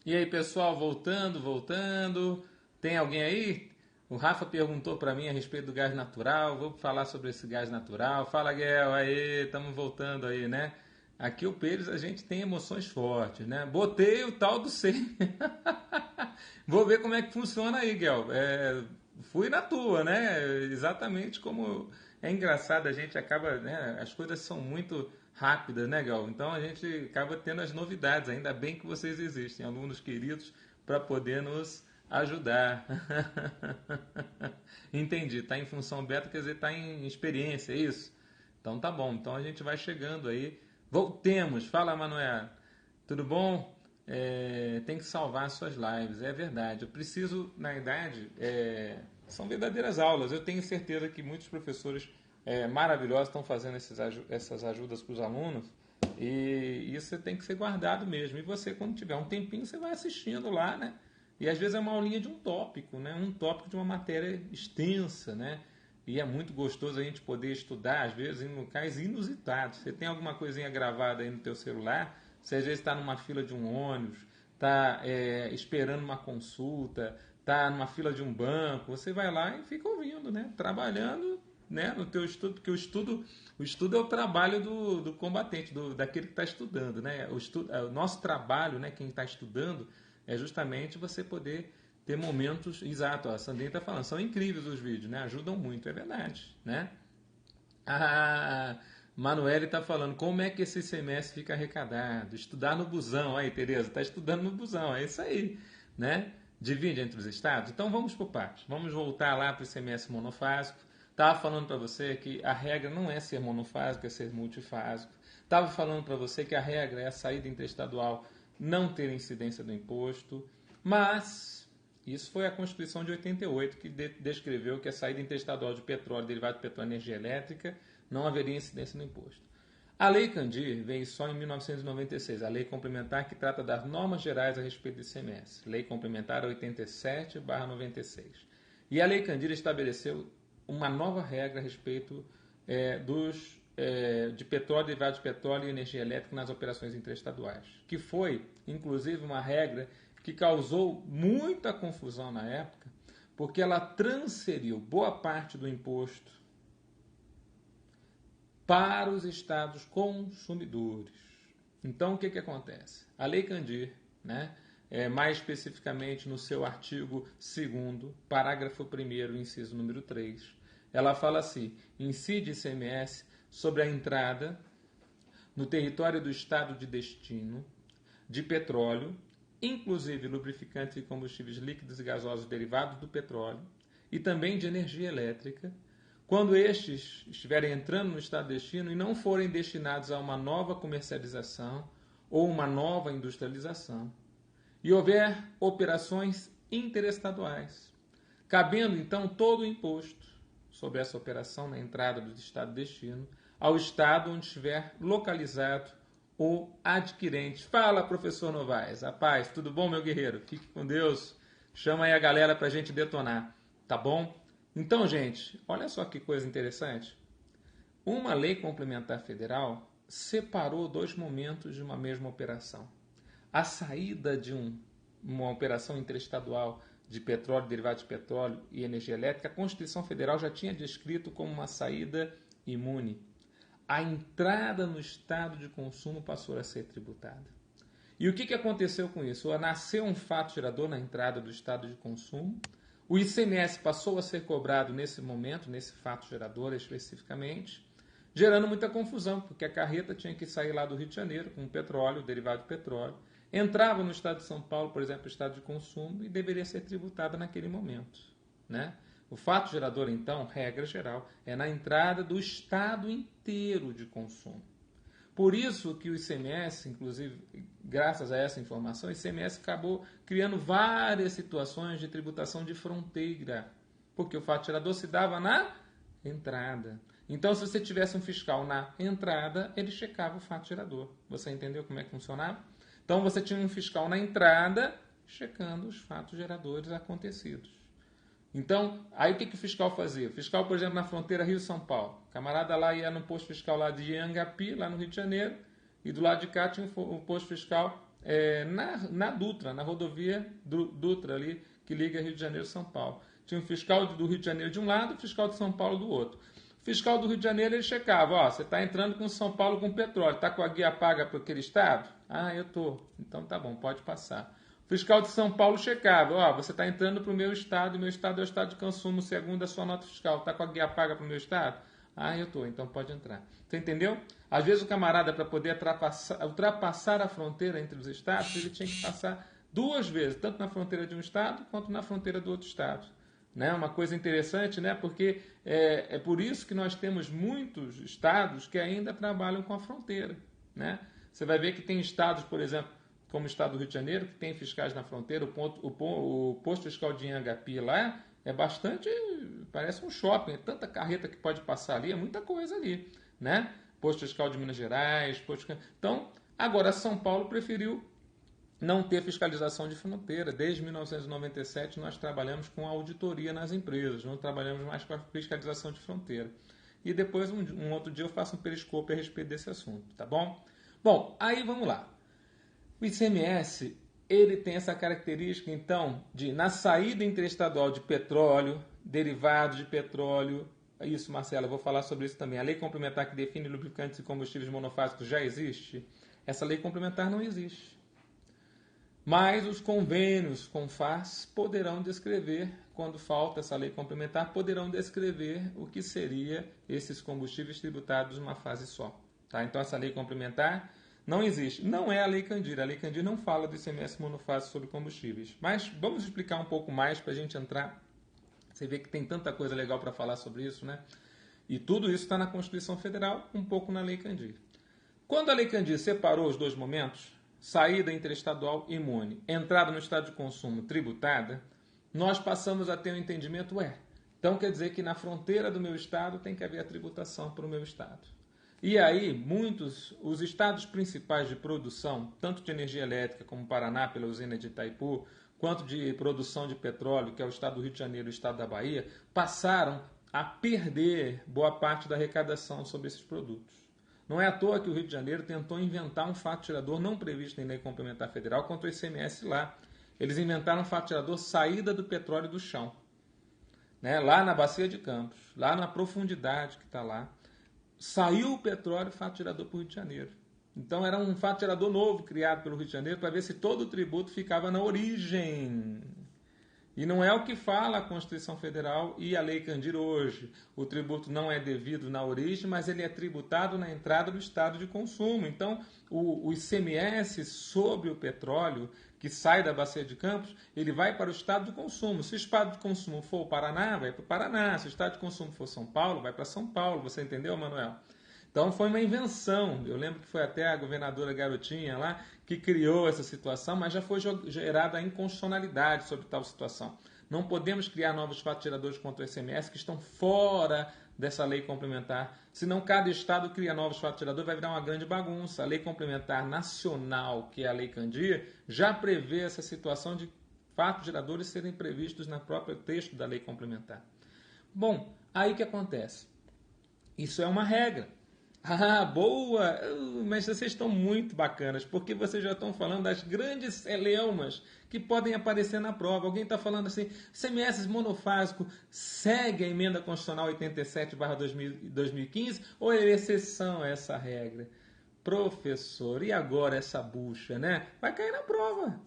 E aí, pessoal, voltando. Tem alguém aí? O Rafa perguntou para mim a respeito do gás natural. Vou falar sobre esse gás natural. Fala, Guel. Aí, estamos voltando aí, né? Aqui o Pires a gente tem emoções fortes, né? Botei o tal do 100. Vou ver como é que funciona aí, Guel. Fui na tua, né? Exatamente como é engraçado, a gente acaba, né? As coisas são muito rápidas, né, Guel? Então a gente acaba tendo as novidades. Ainda bem que vocês existem, alunos queridos, para poder nos ajudar. Entendi. Está em função beta, quer dizer, está em experiência, é isso? Então tá bom. Então a gente vai chegando aí. Voltemos. Fala, Manuel. Tudo bom? Tem que salvar as suas lives, é verdade. Eu preciso, na verdade, são verdadeiras aulas. Eu tenho certeza que muitos professores maravilhosos estão fazendo essas ajudas para os alunos e isso tem que ser guardado mesmo. E você, quando tiver um tempinho, você vai assistindo lá, né? E às vezes é uma aulinha de um tópico, né? Um tópico de uma matéria extensa, né? E é muito gostoso a gente poder estudar, às vezes, em locais inusitados. Você tem alguma coisinha gravada aí no teu celular, você às vezes está numa fila de um ônibus, está esperando uma consulta, está numa fila de um banco, você vai lá e fica ouvindo, né? Trabalhando, né, no teu estudo, porque o estudo é o trabalho do combatente, daquele que está estudando, né? O nosso trabalho, né, quem está estudando, é justamente você poder ter momentos, exato, a Sandrinha está falando, são incríveis os vídeos, né? Ajudam muito, é verdade, né? A Manuele está falando, como é que esse semestre fica arrecadado? Estudar no busão, aí Tereza, está estudando no busão, é isso aí, né? Divide entre os estados. Então vamos por partes, vamos voltar lá para o semestre monofásico. Estava falando para você que a regra não é ser monofásico, é ser multifásico. Estava falando para você que a regra é a saída interestadual não ter incidência do imposto, mas isso foi a Constituição de 88 que descreveu que a saída interestadual de petróleo, derivado de petróleo e energia elétrica, não haveria incidência no imposto. A Lei Candir veio só em 1996, a lei complementar que trata das normas gerais a respeito do ICMS, Lei Complementar 87/96. E a Lei Candir estabeleceu uma nova regra a respeito de petróleo, derivados de petróleo e energia elétrica nas operações interestaduais, que foi, inclusive, uma regra que causou muita confusão na época, porque ela transferiu boa parte do imposto para os estados consumidores. Então, o que acontece? A Lei Candir, né, mais especificamente no seu artigo 2º, parágrafo 1º, inciso número 3, ela fala assim, incide ICMS sobre a entrada no território do estado de destino de petróleo, inclusive lubrificantes e combustíveis líquidos e gasosos derivados do petróleo, e também de energia elétrica, quando estes estiverem entrando no estado de destino e não forem destinados a uma nova comercialização ou uma nova industrialização, e houver operações interestaduais, cabendo então todo o imposto sobre essa operação na entrada do estado de destino ao estado onde estiver localizado o adquirente. Fala, professor Novaes. A paz, tudo bom, meu guerreiro? Fique com Deus. Chama aí a galera para a gente detonar, tá bom? Então, gente, olha só que coisa interessante. Uma lei complementar federal separou dois momentos de uma mesma operação. A saída de uma operação interestadual de petróleo, derivados de petróleo e energia elétrica, a Constituição Federal já tinha descrito como uma saída imune. A entrada no estado de consumo passou a ser tributada. E o que aconteceu com isso? Nasceu um fato gerador na entrada do estado de consumo, o ICMS passou a ser cobrado nesse momento, nesse fato gerador especificamente, gerando muita confusão, porque a carreta tinha que sair lá do Rio de Janeiro com petróleo, derivado de petróleo, entrava no estado de São Paulo, por exemplo, estado de consumo, e deveria ser tributada naquele momento, né? O fato gerador, então, regra geral, é na entrada do estado inteiro de consumo. Por isso que o ICMS, inclusive, graças a essa informação, o ICMS acabou criando várias situações de tributação de fronteira, porque o fato gerador se dava na entrada. Então, se você tivesse um fiscal na entrada, ele checava o fato gerador. Você entendeu como é que funcionava? Então, você tinha um fiscal na entrada checando os fatos geradores acontecidos. Então, aí o que o fiscal fazia? O fiscal, por exemplo, na fronteira Rio-São Paulo. O camarada lá ia no posto fiscal lá de Anhangapi, lá no Rio de Janeiro, e do lado de cá tinha o posto fiscal na Dutra, na rodovia Dutra ali, que liga Rio de Janeiro e São Paulo. Tinha um fiscal do Rio de Janeiro de um lado e o fiscal de São Paulo do outro. O fiscal do Rio de Janeiro, ele checava, ó, você está entrando com São Paulo com petróleo, está com a guia paga para aquele estado? Ah, eu tô. Então tá bom, pode passar. O fiscal de São Paulo checava, ó, você está entrando para o meu estado, e meu estado é o estado de consumo, segundo a sua nota fiscal, está com a guia paga para o meu estado? Ah, eu tô, então pode entrar. Você entendeu? Às vezes o camarada, para poder ultrapassar a fronteira entre os estados, ele tinha que passar 2 vezes, tanto na fronteira de um estado quanto na fronteira do outro estado. Né? Uma coisa interessante, né? Porque é por isso que nós temos muitos estados que ainda trabalham com a fronteira. Né? Você vai ver que tem estados, por exemplo, como o estado do Rio de Janeiro, que tem fiscais na fronteira, o posto fiscal de Anhangapi lá é bastante, parece um shopping, é tanta carreta que pode passar ali, é muita coisa ali. Né? Posto fiscal de Minas Gerais, Então, agora São Paulo preferiu não ter fiscalização de fronteira. Desde 1997 nós trabalhamos com auditoria nas empresas, não trabalhamos mais com a fiscalização de fronteira. E depois, um outro dia, eu faço um periscópio a respeito desse assunto, tá bom? Bom, aí vamos lá. O ICMS, ele tem essa característica, então, de na saída interestadual de petróleo, derivados de petróleo, isso, Marcelo, eu vou falar sobre isso também. A lei complementar que define lubrificantes e combustíveis monofásicos já existe? Essa lei complementar não existe. Mas os convênios com FAS poderão descrever, quando falta essa lei complementar, poderão descrever o que seria esses combustíveis tributados numa fase só. Tá? Então essa lei complementar não existe. Não é a Lei Candir. A Lei Candir não fala do ICMS monofásico sobre combustíveis. Mas vamos explicar um pouco mais para a gente entrar. Você vê que tem tanta coisa legal para falar sobre isso, né? E tudo isso está na Constituição Federal, um pouco na Lei Candir. Quando a Lei Candir separou os dois momentos, saída interestadual imune, entrada no estado de consumo tributada, nós passamos a ter um entendimento, então quer dizer que na fronteira do meu estado tem que haver a tributação para o meu estado. E aí, os estados principais de produção, tanto de energia elétrica como Paraná, pela usina de Itaipu, quanto de produção de petróleo, que é o estado do Rio de Janeiro e o estado da Bahia, passaram a perder boa parte da arrecadação sobre esses produtos. Não é à toa que o Rio de Janeiro tentou inventar um fato tirador não previsto em lei complementar federal contra o ICMS lá. Eles inventaram um fato tirador saída do petróleo do chão. Né? Lá na Bacia de Campos, lá na profundidade que está lá, saiu o petróleo, fato tirador para o Rio de Janeiro. Então era um fato tirador novo criado pelo Rio de Janeiro para ver se todo o tributo ficava na origem. E não é o que fala a Constituição Federal e a Lei Candir hoje. O tributo não é devido na origem, mas ele é tributado na entrada do estado de consumo. Então, o ICMS sobre o petróleo, que sai da Bacia de Campos, ele vai para o estado de consumo. Se o estado de consumo for o Paraná, vai para o Paraná. Se o estado de consumo for São Paulo, vai para São Paulo. Você entendeu, Manuel? Então foi uma invenção. Eu lembro que foi até a governadora Garotinha lá que criou essa situação, mas já foi gerada a inconstitucionalidade sobre tal situação. Não podemos criar novos fatos tiradores contra o ICMS que estão fora dessa lei complementar. Senão cada estado cria novos fatos tiradores, vai virar uma grande bagunça. A lei complementar nacional, que é a Lei Candir, já prevê essa situação de fatos tiradores serem previstos no próprio texto da lei complementar. Bom, aí o que acontece? Isso é uma regra. Ah, boa! Mas vocês estão muito bacanas, porque vocês já estão falando das grandes celeumas que podem aparecer na prova. Alguém está falando assim, ICMS monofásico segue a emenda constitucional 87/2015 ou é exceção a essa regra? Professor, e agora essa bucha, né? Vai cair na prova.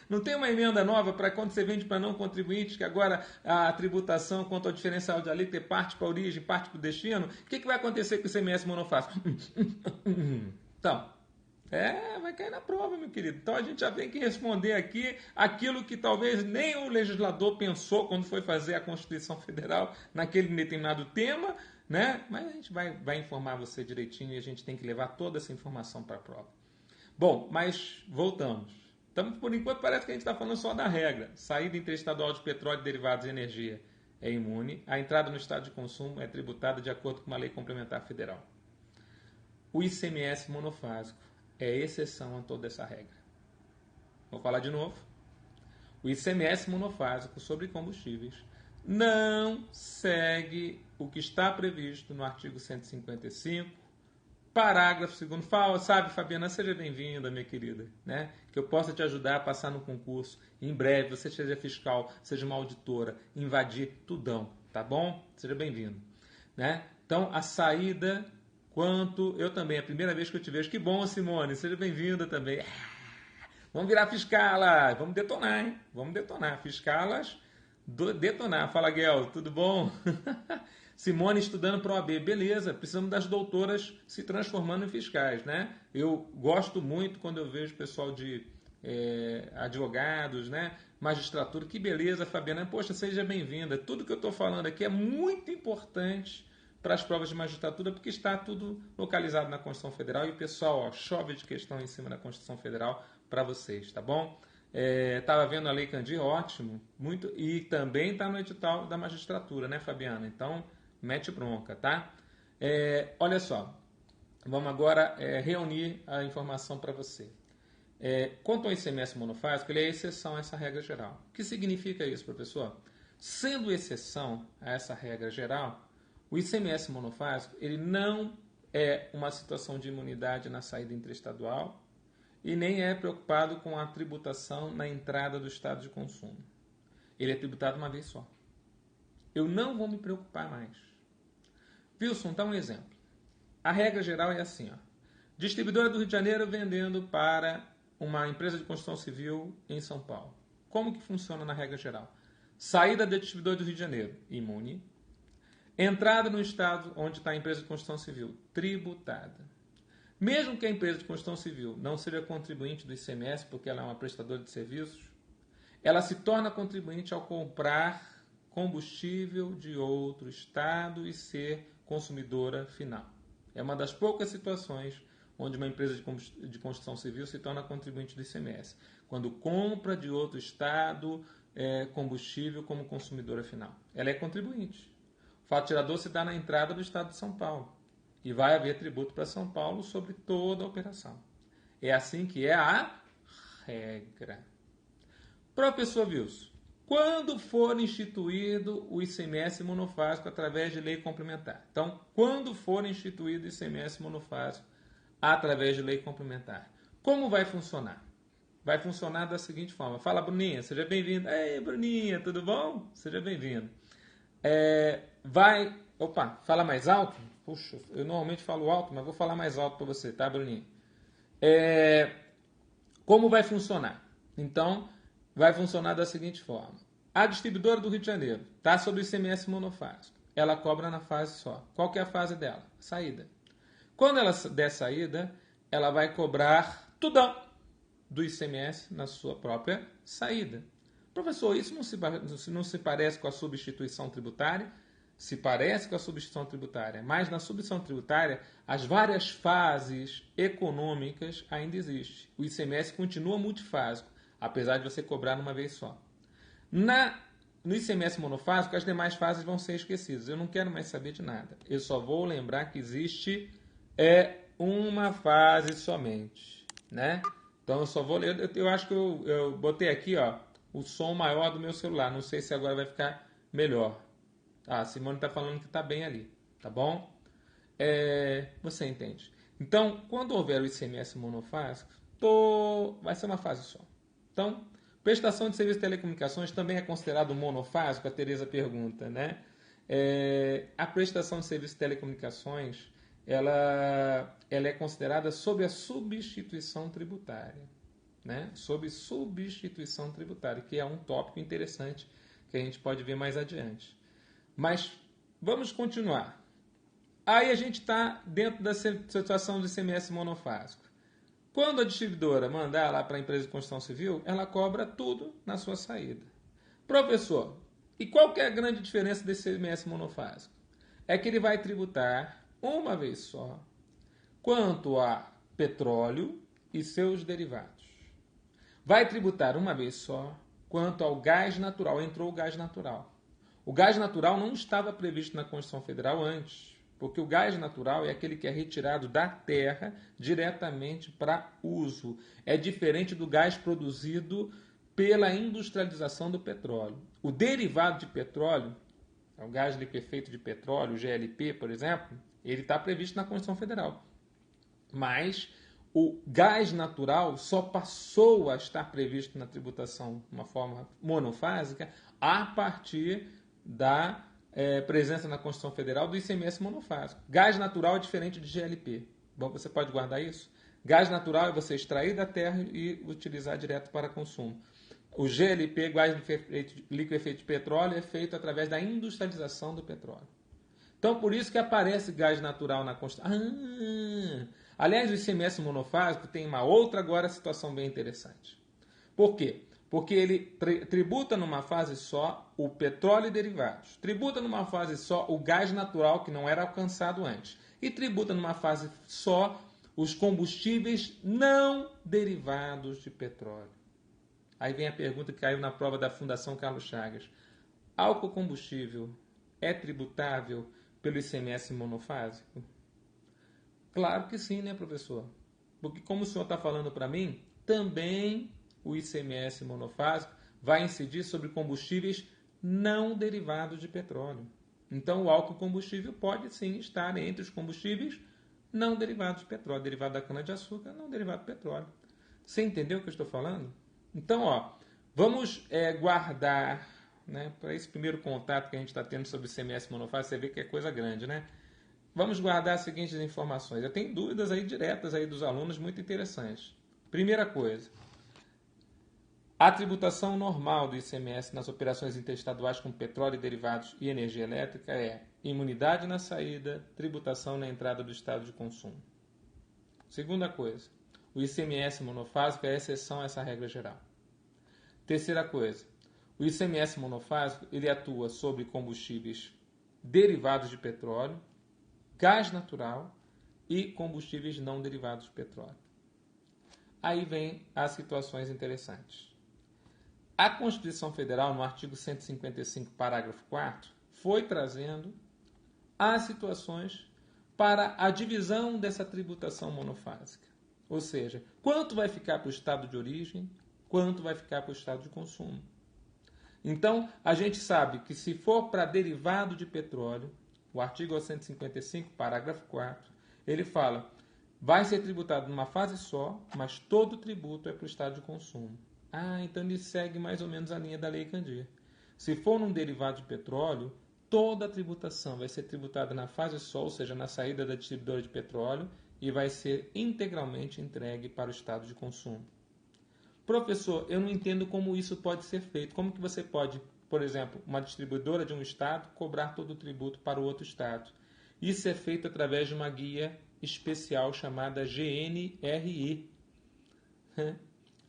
Não tem uma emenda nova para quando você vende para não contribuintes, que agora a tributação quanto ao diferencial de alíquota parte para a origem, parte para o destino? O que vai acontecer com o ICMS monofásico? Então, vai cair na prova, meu querido. Então a gente já tem que responder aqui aquilo que talvez nem o legislador pensou quando foi fazer a Constituição Federal naquele determinado tema, né? Mas a gente vai informar você direitinho e a gente tem que levar toda essa informação para a prova. Bom, mas voltamos. Então, por enquanto, parece que a gente está falando só da regra. Saída interestadual de petróleo, derivados e energia é imune. A entrada no estado de consumo é tributada de acordo com uma lei complementar federal. O ICMS monofásico é exceção a toda essa regra. Vou falar de novo. O ICMS monofásico sobre combustíveis não segue o que está previsto no artigo 155, parágrafo 2º. Fala, sabe, Fabiana, seja bem-vinda, minha querida, né? Que eu possa te ajudar a passar no concurso. Em breve, você seja fiscal, seja uma auditora, invadir tudão, tá bom? Seja bem-vindo, né? Então, a saída, quanto... Eu também, é a primeira vez que eu te vejo. Que bom, Simone, seja bem-vinda também. Vamos virar fiscalas, vamos detonar, hein? Vamos detonar. Fiscalas, detonar. Fala, Guel, tudo bom? Simone estudando para o OAB, beleza, precisamos das doutoras se transformando em fiscais, né? Eu gosto muito quando eu vejo pessoal de advogados, né? Magistratura, que beleza, Fabiana, poxa, seja bem-vinda. Tudo que eu estou falando aqui é muito importante para as provas de magistratura, porque está tudo localizado na Constituição Federal e o pessoal, ó, chove de questão em cima da Constituição Federal para vocês, tá bom? Estava vendo a Lei Candir, ótimo, muito, e também está no edital da magistratura, né, Fabiana? Então, mete bronca, tá? Olha só, vamos agora reunir a informação para você. Quanto ao ICMS monofásico, ele é exceção a essa regra geral. O que significa isso, professor? Sendo exceção a essa regra geral, o ICMS monofásico ele não é uma situação de imunidade na saída interestadual e nem é preocupado com a tributação na entrada do estado de consumo. Ele é tributado uma vez só. Eu não vou me preocupar mais. Wilson, dá um exemplo. A regra geral é assim, ó. Distribuidora do Rio de Janeiro vendendo para uma empresa de construção civil em São Paulo. Como que funciona na regra geral? Saída da distribuidora do Rio de Janeiro, imune. Entrada no estado onde está a empresa de construção civil, tributada. Mesmo que a empresa de construção civil não seja contribuinte do ICMS, porque ela é uma prestadora de serviços, ela se torna contribuinte ao comprar combustível de outro estado e ser consumidora final. É uma das poucas situações onde uma empresa de construção civil se torna contribuinte do ICMS. Quando compra de outro estado combustível como consumidora final. Ela é contribuinte. O fato tirador se dá na entrada do estado de São Paulo. E vai haver tributo para São Paulo sobre toda a operação. É assim que é a regra. Professor Wilson, quando for instituído o ICMS monofásico através de lei complementar? Então, quando for instituído o ICMS monofásico através de lei complementar, como vai funcionar? Vai funcionar da seguinte forma. Fala, Bruninha, seja bem-vinda. Ei, Bruninha, tudo bom? Seja bem-vindo. Opa, fala mais alto? Puxa, eu normalmente falo alto, mas vou falar mais alto para você, tá, Bruninho? Como vai funcionar? Então, vai funcionar da seguinte forma. A distribuidora do Rio de Janeiro está sob o ICMS monofásico. Ela cobra na fase só. Qual que é a fase dela? Saída. Quando ela der saída, ela vai cobrar tudão do ICMS na sua própria saída. Professor, isso não se parece com a substituição tributária? Se parece com a substituição tributária, mas na substituição tributária as várias fases econômicas ainda existem. O ICMS continua multifásico, apesar de você cobrar numa vez só. No ICMS monofásico, as demais fases vão ser esquecidas. Eu não quero mais saber de nada. Eu só vou lembrar que existe uma fase somente, né? Então eu só vou ler. Eu acho que eu botei aqui, ó, o som maior do meu celular. Não sei se agora vai ficar melhor. A Simone está falando que está bem ali, tá bom? Você entende. Então, quando houver o ICMS monofásico, vai ser uma fase só. Então, prestação de serviço de telecomunicações também é considerado monofásico? A Tereza pergunta, né? A prestação de serviço de telecomunicações, ela é considerada sob a substituição tributária, né? Sob substituição tributária, que é um tópico interessante que a gente pode ver mais adiante. Mas vamos continuar. Aí a gente está dentro da situação do ICMS monofásico. Quando a distribuidora mandar lá para a empresa de construção civil, ela cobra tudo na sua saída. Professor, e qual que é a grande diferença desse ICMS monofásico? É que ele vai tributar uma vez só quanto a petróleo e seus derivados. Vai tributar uma vez só quanto ao gás natural. Entrou o gás natural. O gás natural não estava previsto na Constituição Federal antes, porque o gás natural é aquele que é retirado da terra diretamente para uso. É diferente do gás produzido pela industrialização do petróleo. O derivado de petróleo, o gás liquefeito de petróleo, o GLP, por exemplo, ele está previsto na Constituição Federal. Mas o gás natural só passou a estar previsto na tributação de uma forma monofásica a partir da presença na Constituição Federal do ICMS monofásico. Gás natural é diferente de GLP. Bom, você pode guardar isso? Gás natural é você extrair da terra e utilizar direto para consumo. O GLP, gás líquido efeito de petróleo, é feito através da industrialização do petróleo. Então, por isso que aparece gás natural na Constituição. Aliás, o ICMS monofásico tem uma outra agora situação bem interessante. Por quê? Porque ele tributa numa fase só o petróleo e derivados, tributa numa fase só o gás natural, que não era alcançado antes, e tributa numa fase só os combustíveis não derivados de petróleo. Aí vem a pergunta que caiu na prova da Fundação Carlos Chagas. Álcool combustível é tributável pelo ICMS monofásico? Claro que sim, né, professor? Porque como o senhor está falando para mim, também o ICMS monofásico vai incidir sobre combustíveis não derivados de petróleo. Então, o álcool combustível pode sim estar entre os combustíveis não derivados de petróleo, derivado da cana-de-açúcar, não derivado de petróleo. Você entendeu o que eu estou falando? Então, vamos guardar, né, para esse primeiro contato que a gente está tendo sobre o ICMS monofásico, você vê que é coisa grande, né? Vamos guardar as seguintes informações. Eu tenho dúvidas aí diretas aí dos alunos muito interessantes. Primeira coisa, a tributação normal do ICMS nas operações interestaduais com petróleo e derivados e energia elétrica é imunidade na saída, tributação na entrada do estado de consumo. Segunda coisa, o ICMS monofásico é exceção a essa regra geral. Terceira coisa, o ICMS monofásico ele atua sobre combustíveis derivados de petróleo, gás natural e combustíveis não derivados de petróleo. Aí vem as situações interessantes. A Constituição Federal, no artigo 155, parágrafo 4º, foi trazendo as situações para a divisão dessa tributação monofásica. Ou seja, quanto vai ficar para o estado de origem, quanto vai ficar para o estado de consumo. Então, a gente sabe que se for para derivado de petróleo, o artigo 155, parágrafo 4º, ele fala, vai ser tributado numa fase só, mas todo o tributo é para o estado de consumo. Então ele segue mais ou menos a linha da Lei Candir. Se for num derivado de petróleo, toda a tributação vai ser tributada na fase só, ou seja, na saída da distribuidora de petróleo, e vai ser integralmente entregue para o estado de consumo. Professor, eu não entendo como isso pode ser feito. Como que você pode, por exemplo, uma distribuidora de um estado cobrar todo o tributo para o outro estado? Isso é feito através de uma guia especial chamada GNRI.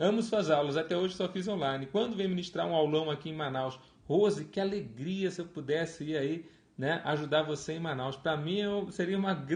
Amo suas aulas, até hoje só fiz online. Quando vem ministrar um aulão aqui em Manaus? Rose, que alegria se eu pudesse ir aí, né, ajudar você em Manaus. Para mim seria uma